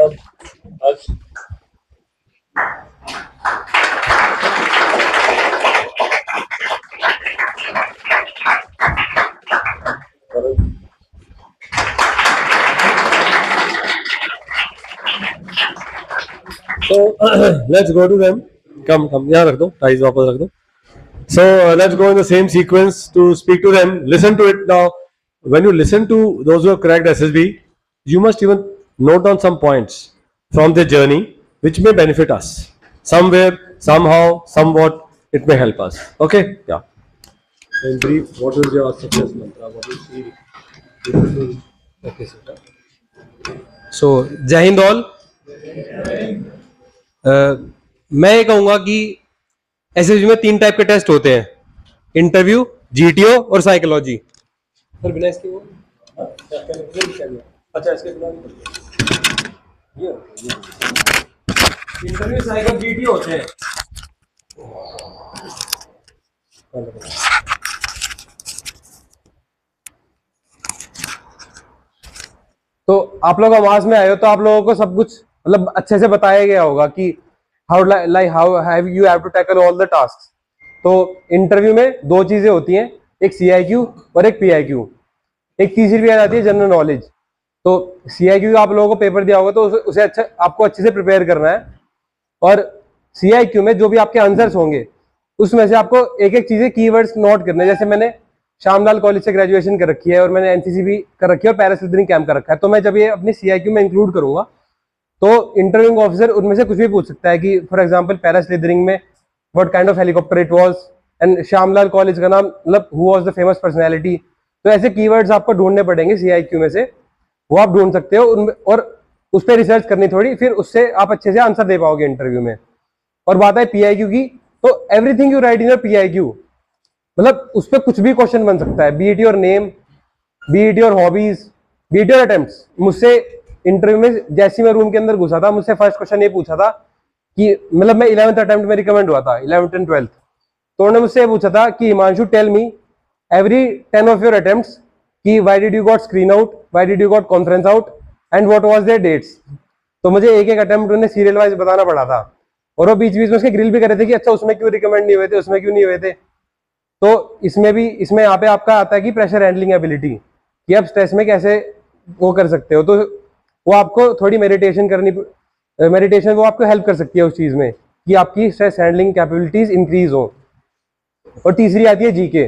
come. Ask. So let's go to them. Come, यहाँ रख दो, ties वापस रख दो. So let's go in the same sequence to speak to them. Listen to it now. When you listen to those who have cracked SSB, you must even note down some points from their journey which may benefit us. Somewhere, somehow, somewhat, it may help us. Okay? Yeah. In brief, what is your success mantra? What is the okay, sir. So, जय Hind all. मैं ये कहूँगा कि SSB में 3 type के test होते हैं: interview, GTO और साइकोलॉजी. सर बिना इसके वो अच्छा इसके इंटरव्यू, साइको, जीटीओ होते हैं. तो आप लोग आवाज में आए हो तो आप लोगों को सब कुछ मतलब अच्छे से बताया गया होगा कि how have you have to tackle all the task. तो इंटरव्यू में 2 चीजें होती हैं, एक सीआईक्यू और एक पीआईक्यू. एक तीसरी भी आ जाती है जनरल नॉलेज. तो सीआईक्यू आप लोगों को पेपर दिया होगा तो उसे अच्छा आपको अच्छे से प्रिपेयर करना है. और सीआईक्यू में जो भी आपके आंसर्स होंगे उसमें से आपको एक एक चीजें कीवर्ड्स नोट करने. जैसे मैंने श्यामलाल कॉलेज से ग्रेजुएशन कर रखी है और मैंने एनसीसी भी कर रखी है और पैरास्लिदरिंग कैंप कर रखा है. तो मैं जब ये अपनी सीआईक्यू में इंक्लूड करूंगा तो इंटरव्यूइंग ऑफिसर उनमें से कुछ भी पूछ सकता है कि फॉर एग्जांपल पैरास्लिदरिंग में what kind of helicopter it was and Shyamlal college का नाम मतलब who was the famous personality. तो ऐसे कीवर्ड्स आपको ढूंढने पड़ेंगे सीआईक्यू में से, वो आप ढूंढ सकते हो उनमें और उस पर रिसर्च करनी थोड़ी, फिर उससे आप अच्छे से आंसर दे पाओगे इंटरव्यू में. और बात है पीआईक्यू की, तो everything you right in your PIQ मतलब उस पर कुछ भी क्वेश्चन बन सकता है. B it your name, B it your hobbies, B it your attempts. मुझसे इंटरव्यू में जैसे मैं रूम के अंदर घुसा था मुझसे फर्स्ट क्वेश्चन ये पूछा था कि मतलब मैं 11th अटेम्प्ट में रिकमेंड हुआ था, 11th एंड 12th. तो उन्होंने मुझसे पूछा था कि Himanshu tell me every 10 of your attempts कि why did you got screen out, why did you got conference out and what was there dates. तो मुझे एक एक अटेम्प्ट उन्हें सीरियल वाइज बताना पड़ा था और वो बीच बीच में उसके ग्रिल भी कर रहे थे कि अच्छा उसमें क्यों रिकमेंड नहीं हुए थे, उसमें क्यों नहीं हुए थे. तो इसमें यहाँ पे आपका आता है कि प्रेशर हैंडलिंग एबिलिटी, कि आप स्ट्रेस में कैसे वो कर सकते हो. तो वो आपको थोड़ी मेडिटेशन वो आपको हेल्प कर सकती है उस चीज में कि आपकी स्ट्रेस हैंडलिंग कैपेबिलिटीज इंक्रीज हो. और तीसरी आती है जीके,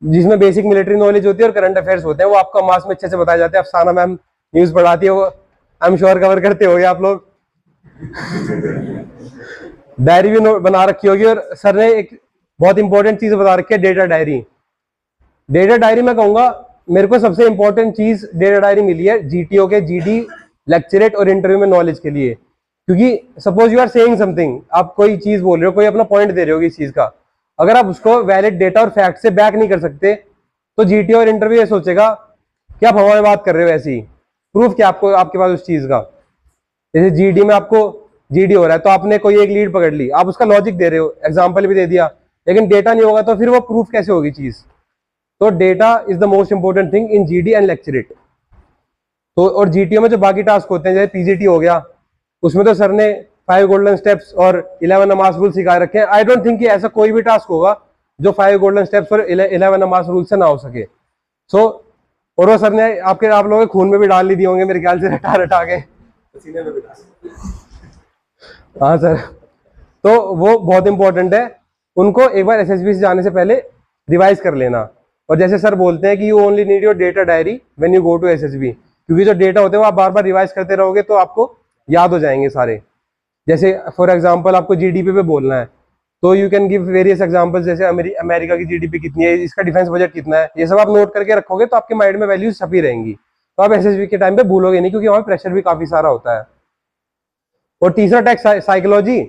जिसमें बेसिक मिलिट्री नॉलेज होती है और करंट अफेयर्स होते हैं. वो आपका मास में अच्छे से बताए जाते हैं. अफसाना मैम न्यूज पढ़ाती है, वो आई एम श्योर कवर करते होगे आप लोग. डायरी भी बना रखी होगी और सर ने एक बहुत इंपॉर्टेंट चीज बता रखी है, डेटा डायरी. डेटा डायरी मैं कहूंगा मेरे को सबसे इंपॉर्टेंट चीज डेटा डायरी मिली है जीटीओ के जीडी, लेक्चरेट और इंटरव्यू में नॉलेज के लिए. क्योंकि suppose you are saying something, आप कोई चीज बोल रहे हो, कोई अपना पॉइंट दे रहे हो इस चीज का, अगर आप उसको वैलिड डेटा और फैक्ट से बैक नहीं कर सकते तो जीटीओ और इंटरव्यू ये सोचेगा कि आप हवा में बात कर रहे हो. ऐसी प्रूफ क्या आपको आपके पास उस चीज का. जैसे जीडी में आपको जीडी हो रहा है तो आपने कोई एक लीड पकड़ ली, आप उसका लॉजिक दे रहे हो, एग्जाम्पल भी दे दिया, लेकिन डेटा नहीं होगा तो फिर वो प्रूफ कैसे होगी चीज. तो data is the most important thing in GD and lecturette. तो और जीटीओ में जो बाकी टास्क होते हैं जैसे पीजीटी हो गया, उसमें तो सर ने 5 गोल्डन स्टेप्स और 11 नमाज रूल सिखाए रखे हैं. आई डोंट थिंक कि ऐसा कोई भी टास्क होगा जो 5 गोल्डन स्टेप्स और 11 नमाज रूल से ना हो सके. सो और वो सर ने आप लोगों के खून में भी डाल ली दी होंगे मेरे ख्याल से, रटा के सीने में भी डाल. हाँ सर, तो वो बहुत इंपॉर्टेंट है. उनको एक बार एसएसबी से जाने से पहले रिवाइज कर लेना. और जैसे सर बोलते हैं कि you only need your data diary when you go to SSB, क्योंकि जो डेटा होते हैं वो आप बार बार रिवाइज करते रहोगे तो आपको याद हो जाएंगे सारे. जैसे फॉर एग्जांपल आपको जीडीपी पे बोलना है तो you can give various examples, जैसे अमेरिका की जीडीपी कितनी है, इसका डिफेंस बजट कितना है, ये सब आप नोट करके रखोगे तो आपके माइंड में वैल्यूज छपी रहेंगी. तो आप एसएसबी के टाइम पे भूलोगे नहीं, क्योंकि वहाँ प्रेशर भी काफी सारा होता है. और तीसरा टैग साइकोलॉजी.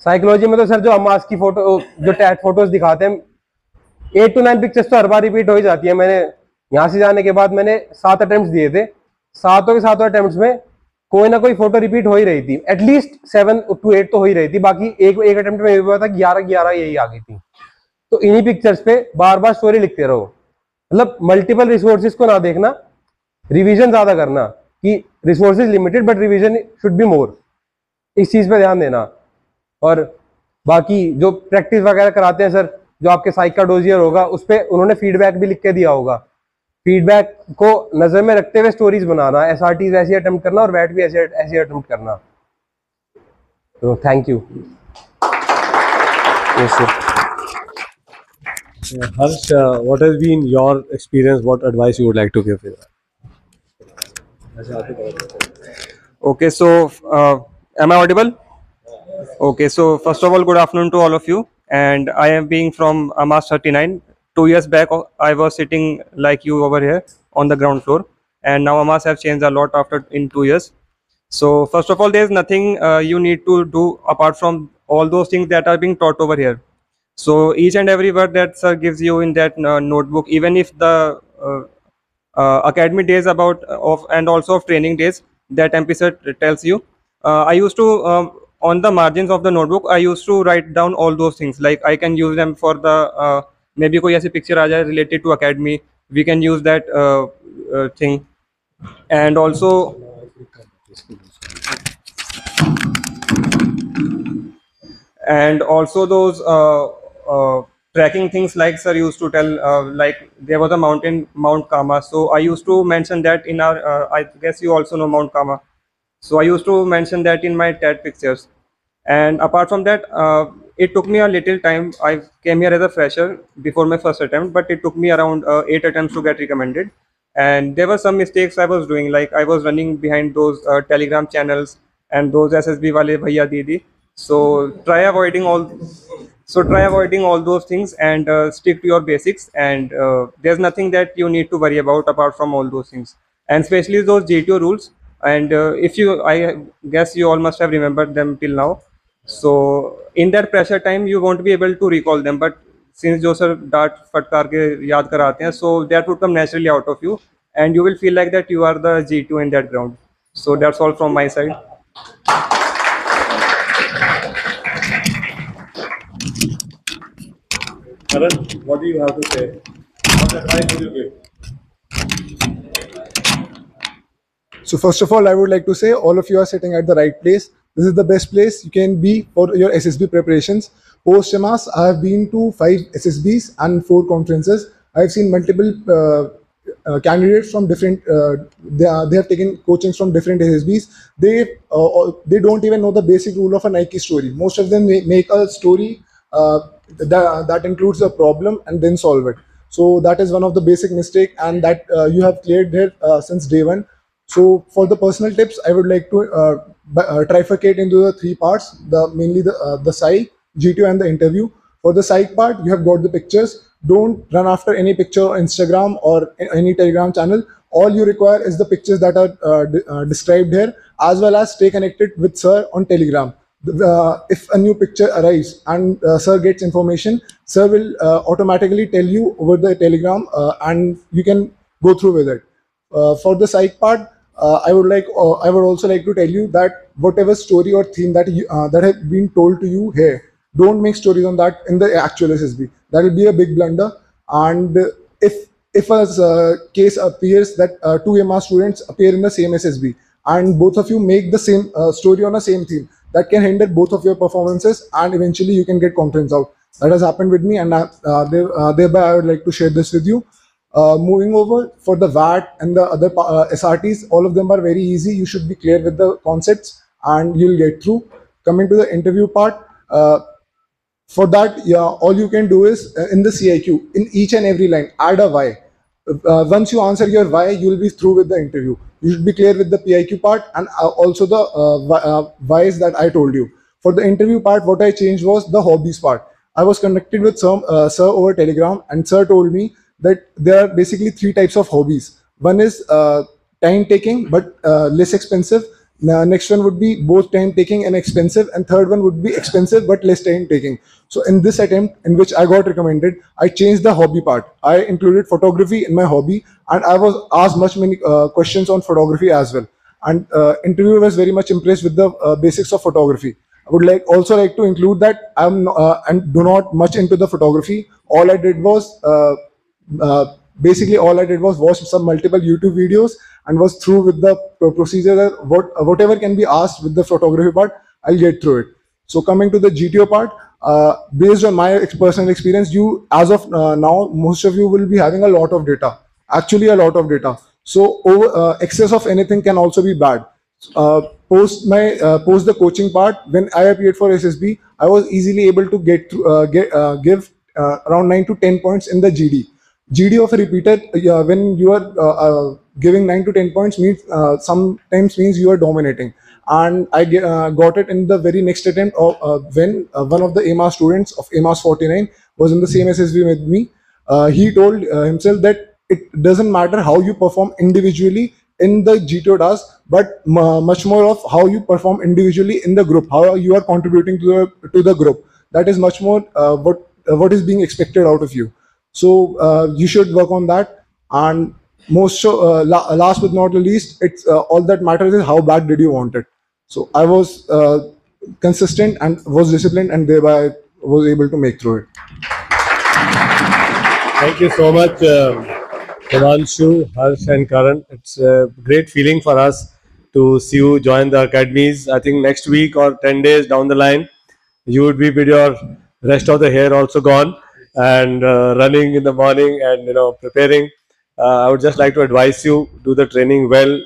साइकोलॉजी में तो सर जो अमास की फोटो जो टैग फोटोज दिखाते हैं 8 to 9 पिक्चर्स तो हर बार रिपीट हो ही जाती है. मैंने यहाँ से जाने के बाद मैंने 7 अटेम्प्ट दिए थे, 7 के 7 अटेम्प्ट में कोई ना कोई फोटो रिपीट हो ही रही थी. एटलीस्ट 7 to 8 तो हो ही रही थी. बाकी एक अटेम्प्ट में हुआ था 11 यही आ गई थी. तो इन्हीं पिक्चर्स पे बार बार स्टोरी लिखते रहो. मतलब मल्टीपल रिसोर्सेज को ना देखना, रिवीजन ज्यादा करना, कि resources limited but revision should be more, इस चीज़ पे ध्यान देना। और बाकी जो प्रैक्टिस वगैरह कराते हैं सर, जो आपके साइक का डोजियर होगा उस पर उन्होंने फीडबैक भी लिख के दिया होगा, फीडबैक को नज़र में रखते हुए स्टोरीज बनाना, SRTs ऐसी अटेम्प्ट करना और वैट भी ऐसे अटेम्प्ट करना। तो thank you. Yes, sir. Harsh, what has been your experience? What advice you would like to give? Okay, so am I audible? Okay, so first of all, good afternoon to all of you. And I am being from Amas 39. 2 years back, I was sitting like you over here on the ground floor, and now Amas have changed a lot after in 2 years. So first of all, there is nothing you need to do apart from all those things that are being taught over here. So each and every word that sir gives you in that notebook, even if the academy days about of and also of training days that MP sir tells you, I used to on the margins of the notebook I used to write down all those things, like I can use them for the maybe कोई ऐसी picture आ जाए related to academy, we can use that thing. And also those tracking things, like sir used to tell, like there was a mountain, Mount Kama, so I used to mention that in our I guess you also know Mount Kama, so I used to mention that in my TED pictures. And apart from that, it took me a little time. I came here as a fresher before my first attempt, but it took me around 8 attempts to get recommended. And there were some mistakes I was doing, like I was running behind those Telegram channels and those SSB wale bhaiya didi. So try avoiding all those things and stick to your basics. And there's nothing that you need to worry about apart from all those things, and especially those GTO rules. And if you, I guess you all must have remembered them till now. So in that pressure time, you won't be able to recall them. But since जो sir डांट फटकार के याद कराते हैं, so that would come naturally out of you, and you will feel like that you are the G2 in that ground. So that's all from my side. Karan, what do you have to say? What advice would you give? So first of all, I would like to say all of you are sitting at the right place. This is the best place you can be for your SSB preparations. Post MAS, I have been to 5 SSBs and 4 conferences. I have seen multiple candidates from different. They have taken coachings from different SSBs. They don't even know the basic rule of a Nike story. Most of them make a story that includes a problem and then solve it. So that is one of the basic mistake, and that you have cleared here since day one. So for the personal tips, I would like to trifurcate into the 3 parts, mainly the psych, GTO and the interview. For the psych part, you have got the pictures. Don't run after any picture on Instagram or any Telegram channel. All you require is the pictures that are described here, as well as stay connected with sir on Telegram. If a new picture arrives and sir gets information, sir will automatically tell you over the Telegram, and you can go through with it. For the psych part, I would also like to tell you that whatever story or theme that has been told to you here, don't make stories on that in the actual SSB. That will be a big blunder. And if a case appears that 2 MR students appear in the same SSB and both of you make the same story on the same theme, that can hinder both of your performances, and eventually you can get conference out. That has happened with me, and thereby I would like to share this with you. Moving over, for the VAT and the other SRTs, all of them are very easy. You should be clear with the concepts and you'll get through. Coming to the interview part, for that, all you can do is in the CIQ, in each and every line, add a why. Once you answer your why, you'll be through with the interview. You should be clear with the PIQ part and also the whys that I told you. For the interview part, what I changed was the hobbies part. I was connected with sir over Telegram, and sir told me that there are basically 3 types of hobbies. One is time taking but less expensive. Next one would be both time taking and expensive, and third one would be expensive but less time taking. So in this attempt, in which I got recommended, I changed the hobby part. I included photography in my hobby, and I was asked many questions on photography as well. And interviewer was very much impressed with the basics of photography. I would also like to include that I'm and do not much into the photography. All I did was Basically, all I did was watch some multiple YouTube videos and was through with the procedure. That whatever can be asked with the photography part, I'll get through it. So coming to the GTO part, based on my personal experience, you as of now, most of you will be having a lot of data. Actually, a lot of data. So excess of anything can also be bad. Post the coaching part, when I appeared for SSB, I was easily able to give around 9 to 10 points in the GD. GD of a repeater, when you are giving 9 to 10 points means sometimes means you are dominating. And I got it in the very next attempt of, when one of the AMAS students of AMAS 49 was in the same SSB with me. He told himself that it doesn't matter how you perform individually in the GTO task, but much more of how you perform individually in the group, how you are contributing to the group. That is much more what is being expected out of you. So you should work on that. And last but not the least, it's all that matters is how bad did you want it. So I was consistent and was disciplined, and thereby was able to make through it. Thank you so much, Himanshu, Harsh, and Karan. It's a great feeling for us to see you join the academies. I think next week or 10 days down the line, you would be with your rest of the hair also gone and running in the morning and preparing. I would just like to advise you, do the training well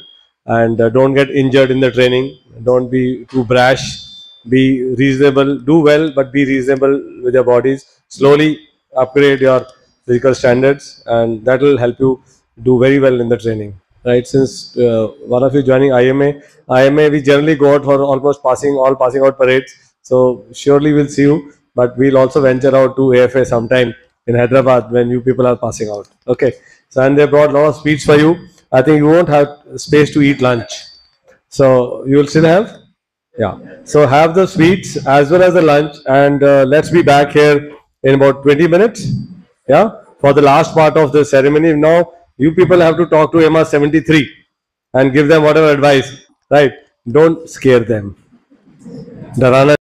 and don't get injured in the training. Don't be too brash. Be reasonable. Do well, but be reasonable with your bodies. Slowly upgrade your physical standards, and that will help you do very well in the training. Right? Since one of you joining IMA we generally go out for almost passing out parades. So surely we'll see you, but we'll also venture out to AFA sometime in Hyderabad when you people are passing out. Okay. So and they brought a lot of sweets for you. I think you won't have space to eat lunch. So you will still have? Yeah. So have the sweets as well as the lunch, and let's be back here in about 20 minutes. Yeah. For the last part of the ceremony. Now you people have to talk to EMA 73 and give them whatever advice. Right. Don't scare them. Dharana